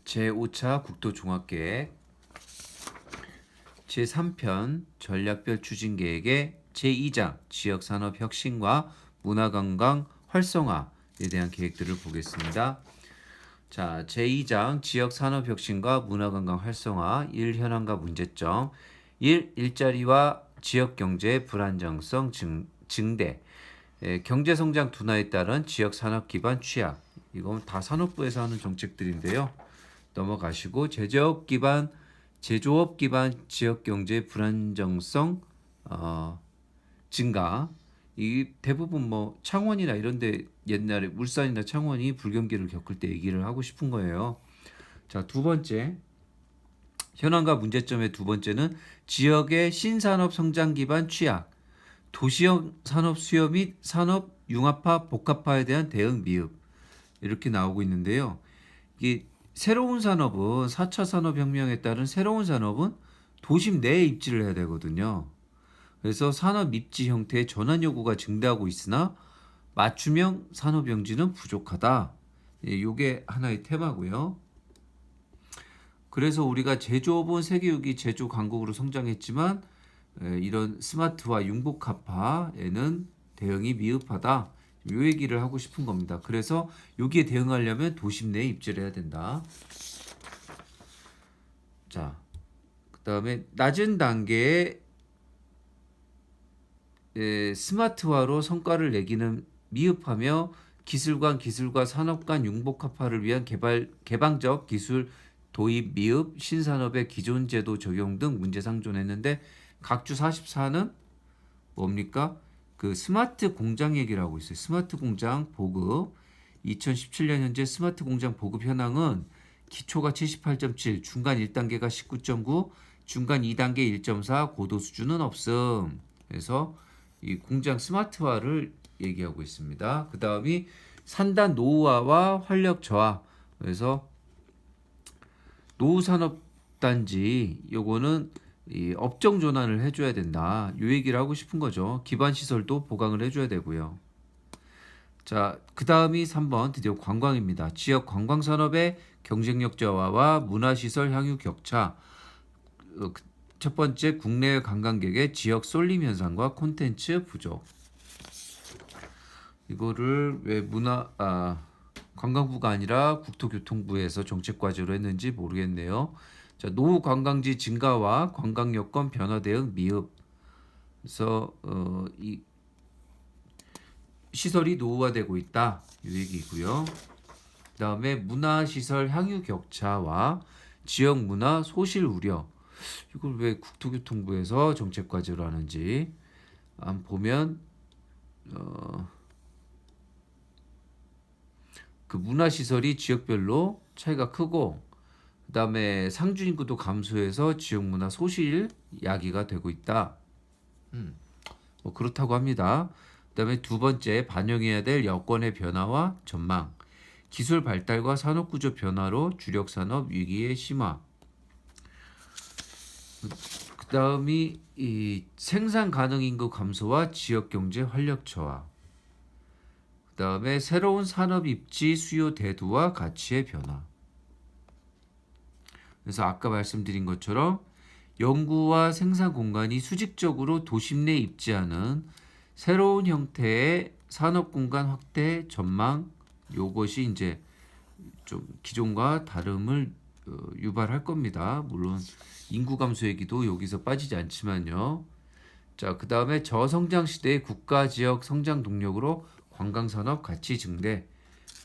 제5차 국토종합계획 제3편 전략별 추진계획의 제2장 지역산업 혁신과 문화관광 활성화에 대한 계획들을 보겠습니다. 자, 제2장 지역산업 혁신과 문화관광 활성화 1. 현황과 문제점 1. 일자리와 지역경제의 불안정성 증대 경제성장 둔화에 따른 지역산업 기반 취약. 이건 다 산업부에서 하는 정책들인데요. 넘어가시고 제조업 기반 지역 경제 불안정성 증가. 이 대부분 뭐 창원이나 이런데 옛날에 울산이나 창원이 불경기를 겪을 때 얘기를 하고 싶은 거예요. 자, 두 번째 현황과 문제점의 두 번째는 지역의 신산업 성장 기반 취약, 도시형 산업 수요 및 산업 융합화 복합화에 대한 대응 미흡 이렇게 나오고 있는데요. 이게 새로운 산업은 4차 산업혁명에 따른 새로운 산업은 도심 내에 입지를 해야 되거든요. 그래서 산업 입지 형태의 전환 요구가 증대하고 있으나 맞춤형 산업 용지는 부족하다. 이게 하나의 테마고요. 그래서 우리가 제조업은 세계 6위 제조 강국으로 성장했지만 이런 스마트화 융복합화에는 대응이 미흡하다. 요 얘기를 하고 싶은 겁니다. 그래서 여기에 대응하려면 도심 내에 입지를 해야 된다. 자, 그 다음에 낮은 단계의 스마트화로 성과를 내기는 미흡하며 기술과 산업 간 융복합화를 위한 개방적 기술 도입 미흡, 신산업의 기존 제도 적용 등 문제 상존했는데 각주 44는 뭡니까? 그 스마트 공장 얘기를 하고 있어요. 스마트 공장 보급. 2017년 현재 스마트 공장 보급 현황은 기초가 78.7, 중간 1단계가 19.9, 중간 2단계 1.4, 고도 수준은 없음. 그래서 이 공장 스마트화를 얘기하고 있습니다. 그 다음이 산단 노후화와 활력 저하. 그래서 노후산업단지 요거는 이 업종 전환을 해줘야 된다. 요 얘기를 하고 싶은 거죠. 기반 시설도 보강을 해줘야 되고요. 자, 그 다음이 3번 드디어 관광입니다. 지역 관광산업의 경쟁력 저하와 문화시설 향유 격차. 첫 번째 국내 관광객의 지역 쏠림 현상과 콘텐츠 부족. 이거를 왜 관광부가 아니라 국토교통부에서 정책 과제로 했는지 모르겠네요. 자, 노후 관광지 증가와 관광 여건 변화 대응 미흡. 그래서 이 시설이 노후화되고 있다. 이 얘기고요. 그다음에 문화시설 향유 격차와 지역 문화 소실 우려. 이걸 왜 국토교통부에서 정책 과제로 하는지 한번 보면 그 문화시설이 지역별로 차이가 크고 그다음에 상주 인구도 감소해서 지역 문화 소실 야기가 되고 있다. 뭐 그렇다고 합니다. 그다음에 두 번째 반영해야 될 여건의 변화와 전망. 기술 발달과 산업 구조 변화로 주력 산업 위기의 심화. 그다음이 이 생산 가능 인구 감소와 지역 경제 활력 저하. 그다음에 새로운 산업 입지 수요 대두와 가치의 변화. 그래서 아까 말씀드린 것처럼 연구와 생산 공간이 수직적으로 도심 내 입지하는 새로운 형태의 산업 공간 확대 전망, 요것이 이제 좀 기존과 다름을 유발할 겁니다. 물론 인구 감소 얘기도 여기서 빠지지 않지만요. 자, 그 다음에 저성장 시대의 국가 지역 성장 동력으로 관광 산업 가치 증대.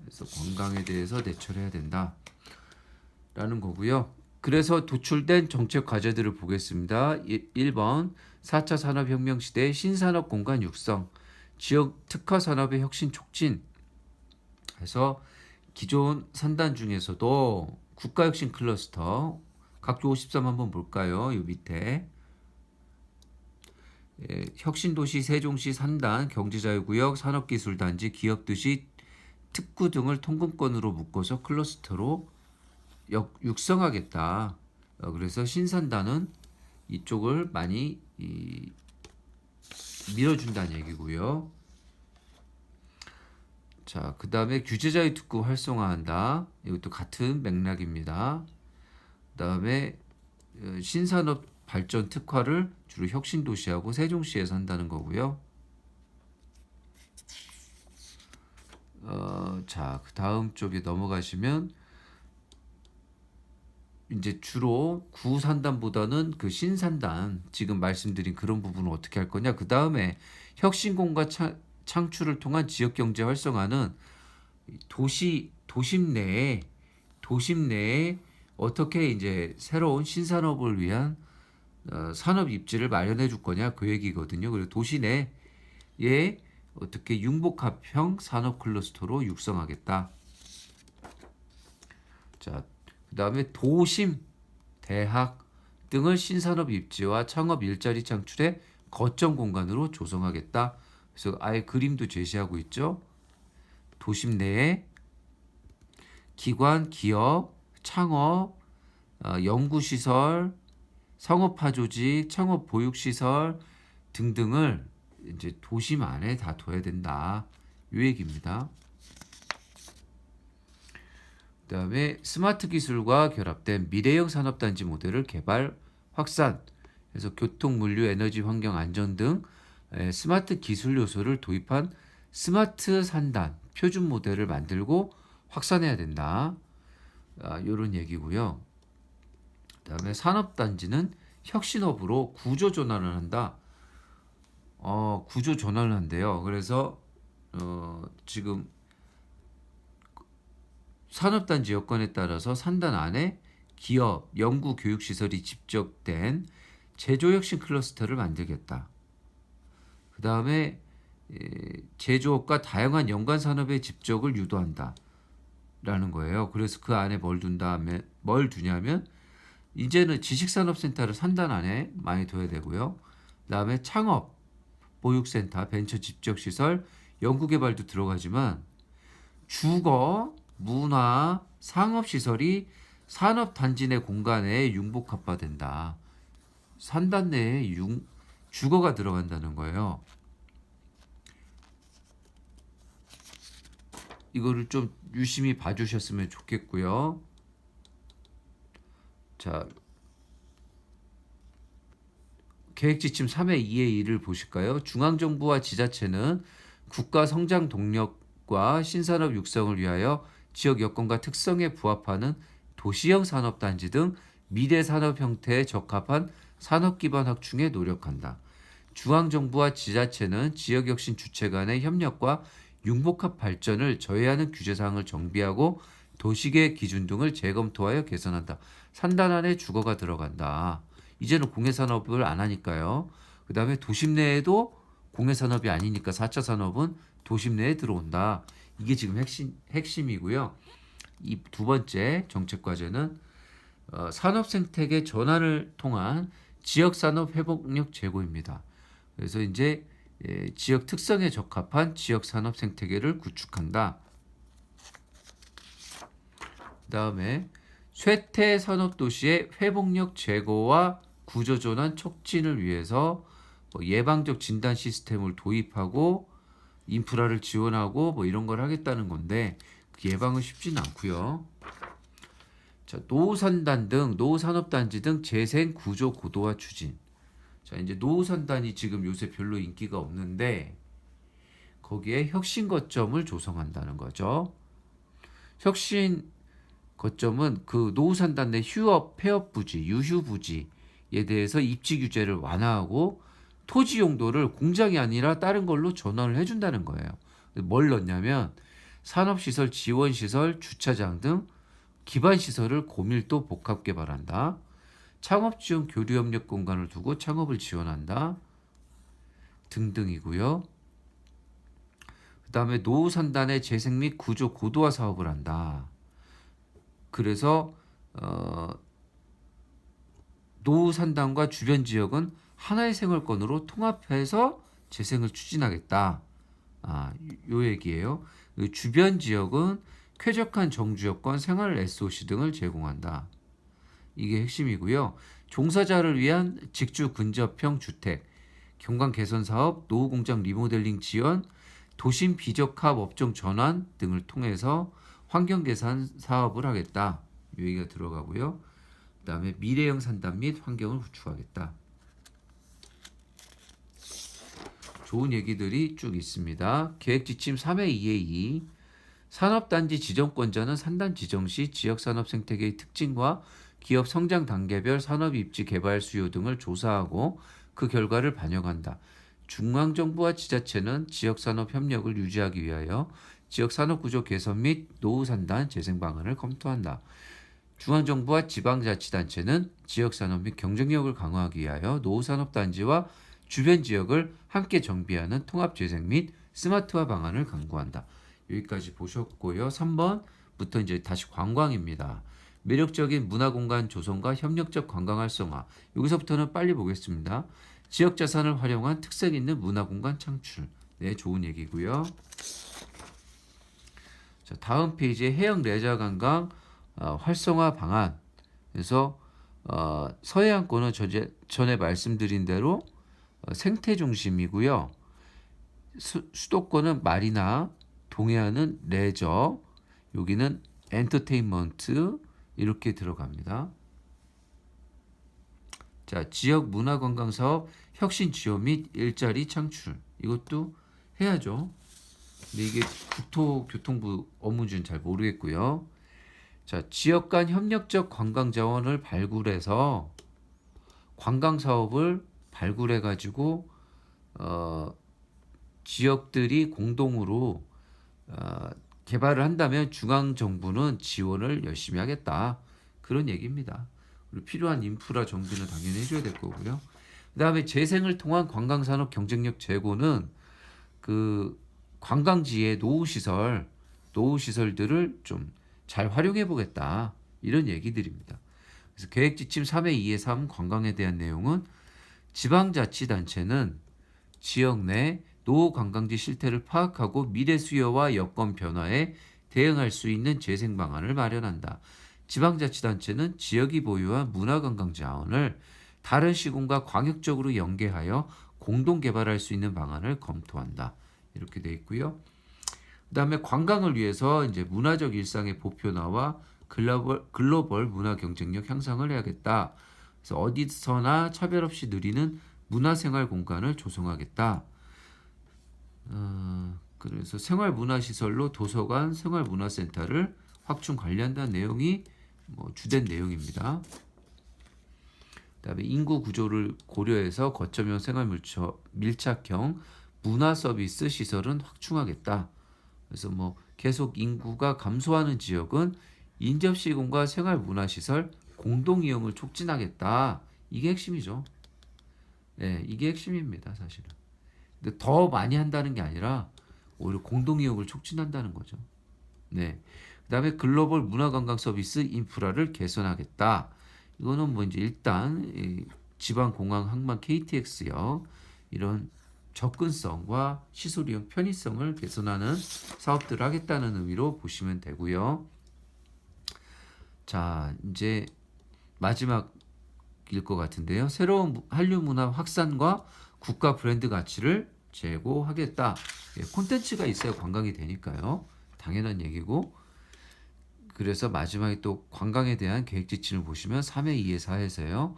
그래서 관광에 대해서 대처를 해야 된다라는 거고요. 그래서 도출된 정책 과제들을 보겠습니다. 1번 4차 산업혁명 시대의 신산업 공간 육성, 지역 특화 산업의 혁신 촉진. 해서 기존 산단 중에서도 국가혁신 클러스터 각조 53 한번 볼까요? 이 밑에 혁신도시 세종시 산단 경제자유구역 산업기술단지 기업도시 특구 등을 통근권으로 묶어서 클러스터로 육성하겠다. 그래서 신산단은 이쪽을 많이 밀어준다는 얘기고요. 자, 그 다음에 규제자유 특구 활성화한다. 이것도 같은 맥락입니다. 그 다음에 신산업 발전 특화를 주로 혁신도시하고 세종시에서 한다는 거고요. 자, 그 다음 쪽에 넘어가시면 이제 주로 구산단보다는 그 신산단 지금 말씀드린 그런 부분을 어떻게 할 거냐. 그 다음에 혁신공간 창출을 통한 지역경제 활성화는 도심 내에 어떻게 이제 새로운 신산업을 위한 산업 입지를 마련해 줄 거냐 그 얘기거든요. 그리고 도시 내에 어떻게 융복합형 산업 클러스터로 육성하겠다. 자, 그다음에 도심, 대학 등을 신산업 입지와 창업 일자리 창출의 거점 공간으로 조성하겠다. 그래서 아예 그림도 제시하고 있죠. 도심 내에 기관, 기업, 창업, 연구시설, 상업화 조직, 창업 보육시설 등등을 이제 도심 안에 다 둬야 된다. 이 얘기입니다. 그다음에 스마트 기술과 결합된 미래형 산업단지 모델을 개발, 확산, 그래서 교통, 물류, 에너지, 환경, 안전 등 스마트 기술 요소를 도입한 스마트 산단 표준 모델을 만들고 확산해야 된다. 이런 얘기고요. 그다음에 산업단지는 혁신업으로 구조 전환을 한다. 구조 전환을 한대요. 그래서 지금 산업단지 여건에 따라서 산단 안에 기업, 연구, 교육 시설이 집적된 제조혁신 클러스터를 만들겠다. 그 다음에 제조업과 다양한 연관 산업의 집적을 유도한다. 라는 거예요. 그래서 그 안에 뭘 두냐면 이제는 지식산업센터를 산단 안에 많이 둬야 되고요. 그 다음에 창업, 보육센터, 벤처 집적시설, 연구개발도 들어가지만 주거, 문화, 상업시설이 산업단지 내 공간에 융복합화된다. 산단 내에 주거가 들어간다는 거예요. 이거를 좀 유심히 봐주셨으면 좋겠고요. 자, 계획지침 3의 2의 1을 보실까요? 중앙정부와 지자체는 국가 성장 동력과 신산업 육성을 위하여 지역 여건과 특성에 부합하는 도시형 산업단지 등 미래 산업 형태에 적합한 산업 기반 확충에 노력한다. 중앙정부와 지자체는 지역혁신 주체 간의 협력과 융복합 발전을 저해하는 규제사항을 정비하고 도시계획 기준 등을 재검토하여 개선한다. 산단 안에 주거가 들어간다. 이제는 공해산업을 안 하니까요. 그 다음에 도심 내에도 공해산업이 아니니까 4차 산업은 도심 내에 들어온다. 이게 지금 핵심이고요. 이 두 번째 정책 과제는 산업 생태계 전환을 통한 지역 산업 회복력 제고입니다. 그래서 이제 지역 특성에 적합한 지역 산업 생태계를 구축한다. 그다음에 쇠퇴 산업 도시의 회복력 제고와 구조 전환 촉진을 위해서 예방적 진단 시스템을 도입하고 인프라를 지원하고 이런 걸 하겠다는 건데 그 예방은 쉽지는 않고요. 자, 노후산단 등 노후산업단지 등 재생 구조 고도화 추진. 자, 이제 노후산단이 지금 요새 별로 인기가 없는데 거기에 혁신 거점을 조성한다는 거죠. 혁신 거점은 그 노후산단 내 휴업, 폐업 부지, 유휴 부지에 대해서 입지 규제를 완화하고 토지 용도를 공장이 아니라 다른 걸로 전환을 해준다는 거예요. 뭘 넣냐면 산업시설, 지원시설, 주차장 등 기반시설을 고밀도 복합 개발한다. 창업 지원 교류 협력 공간을 두고 창업을 지원한다. 등등이고요. 그 다음에 노후 산단의 재생 및 구조 고도화 사업을 한다. 그래서 노후 산단과 주변 지역은 하나의 생활권으로 통합해서 재생을 추진하겠다. 요 얘기예요. 주변 지역은 쾌적한 정주 여건, 생활 SOC 등을 제공한다. 이게 핵심이고요. 종사자를 위한 직주 근접형 주택, 경관 개선 사업, 노후 공장 리모델링 지원, 도심 비적합 업종 전환 등을 통해서 환경 개선 사업을 하겠다. 이 얘기가 들어가고요. 그다음에 미래형 산단 및 환경을 구축하겠다. 좋은 얘기들이 쭉 있습니다. 계획 지침 3회 2의 2. 산업단지 지정권자는 산단 지정 시 지역산업 생태계의 특징과 기업 성장 단계별 산업 입지 개발 수요 등을 조사하고 그 결과를 반영한다. 중앙정부와 지자체는 지역산업 협력을 유지하기 위하여 지역산업구조 개선 및 노후산단 재생 방안을 검토한다. 중앙정부와 지방자치단체는 지역산업 및 경쟁력을 강화하기 위하여 노후산업단지와 주변 지역을 함께 정비하는 통합재생 및 스마트화 방안을 강구한다. 여기까지 보셨고요. 3번부터 이제 다시 관광입니다. 매력적인 문화공간 조성과 협력적 관광 활성화. 여기서부터는 빨리 보겠습니다. 지역 자산을 활용한 특색 있는 문화공간 창출. 네, 좋은 얘기고요. 자, 다음 페이지에 해양 레저 관광 활성화 방안. 그래서 서해안권은 전에 말씀드린 대로 생태 중심이고요. 수도권은 마리나, 동해안은 레저, 여기는 엔터테인먼트 이렇게 들어갑니다. 자, 지역 문화관광사업 혁신 지원 및 일자리 창출 이것도 해야죠. 근데 이게 국토교통부 업무지는 잘 모르겠고요. 자, 지역 간 협력적 관광 자원을 발굴해서 관광 사업을 발굴해 가지고 지역들이 공동으로 개발을 한다면 중앙 정부는 지원을 열심히 하겠다. 그런 얘기입니다. 그리고 필요한 인프라 정비는 당연히 해줘야 될 거고요. 그다음에 재생을 통한 관광산업 경쟁력 제고는 그 관광지의 노후 시설들을 좀 잘 활용해 보겠다. 이런 얘기들입니다. 그래서 계획 지침 3회 2의 3 관광에 대한 내용은 지방자치단체는 지역 내 노후 관광지 실태를 파악하고 미래 수요와 여건 변화에 대응할 수 있는 재생 방안을 마련한다. 지방자치단체는 지역이 보유한 문화관광 자원을 다른 시군과 광역적으로 연계하여 공동 개발할 수 있는 방안을 검토한다. 이렇게 돼 있고요. 그다음에 관광을 위해서 이제 문화적 일상의 보편화와 글로벌 문화 경쟁력 향상을 해야겠다. 그래서 어디서나 차별 없이 누리는 문화생활 공간을 조성하겠다. 그래서 생활문화시설로 도서관, 생활문화센터를 확충 관리한다는 내용이 주된 내용입니다. 그다음에 인구 구조를 고려해서 거점형 생활 밀착형 문화 서비스 시설은 확충하겠다. 그래서 계속 인구가 감소하는 지역은 인접 시공과 생활 문화 시설 공동 이용을 촉진하겠다. 이게 핵심이죠. 네, 이게 핵심입니다, 사실은. 근데 더 많이 한다는 게 아니라 오히려 공동 이용을 촉진한다는 거죠. 네. 그다음에 글로벌 문화관광 서비스 인프라를 개선하겠다. 이거는 이제 일단 지방 공항 항만 KTX역 이런 접근성과 시설 이용 편의성을 개선하는 사업들을 하겠다는 의미로 보시면 되고요. 자, 이제 마지막일 것 같은데요. 새로운 한류 문화 확산과 국가 브랜드 가치를 제고하겠다. 콘텐츠가 있어야 관광이 되니까요. 당연한 얘기고. 그래서 마지막에 또 관광에 대한 계획 지침을 보시면 3회 2의 4에서요.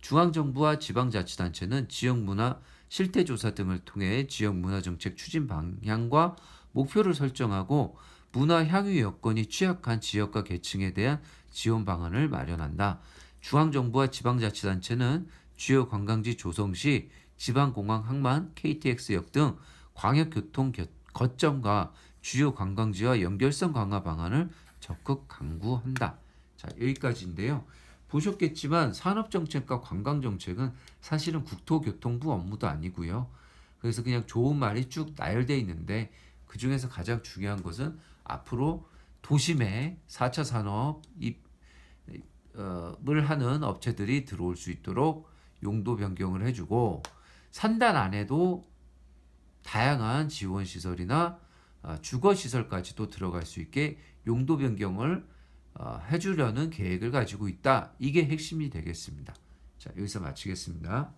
중앙정부와 지방자치단체는 지역문화 실태조사 등을 통해 지역문화정책 추진 방향과 목표를 설정하고 문화 향유 여건이 취약한 지역과 계층에 대한 지원 방안을 마련한다. 중앙정부와 지방자치단체는 주요 관광지 조성 시 지방공항 항만, KTX역 등 광역교통 거점과 주요 관광지와 연결성 강화 방안을 적극 강구한다. 자, 여기까지인데요. 보셨겠지만 산업정책과 관광정책은 사실은 국토교통부 업무도 아니고요. 그래서 그냥 좋은 말이 쭉 나열되어 있는데 그 중에서 가장 중요한 것은 앞으로 도심에 4차 산업을 하는 업체들이 들어올 수 있도록 용도 변경을 해주고 산단 안에도 다양한 지원시설이나 주거시설까지도 들어갈 수 있게 용도 변경을 해주려는 계획을 가지고 있다. 이게 핵심이 되겠습니다. 자, 여기서 마치겠습니다.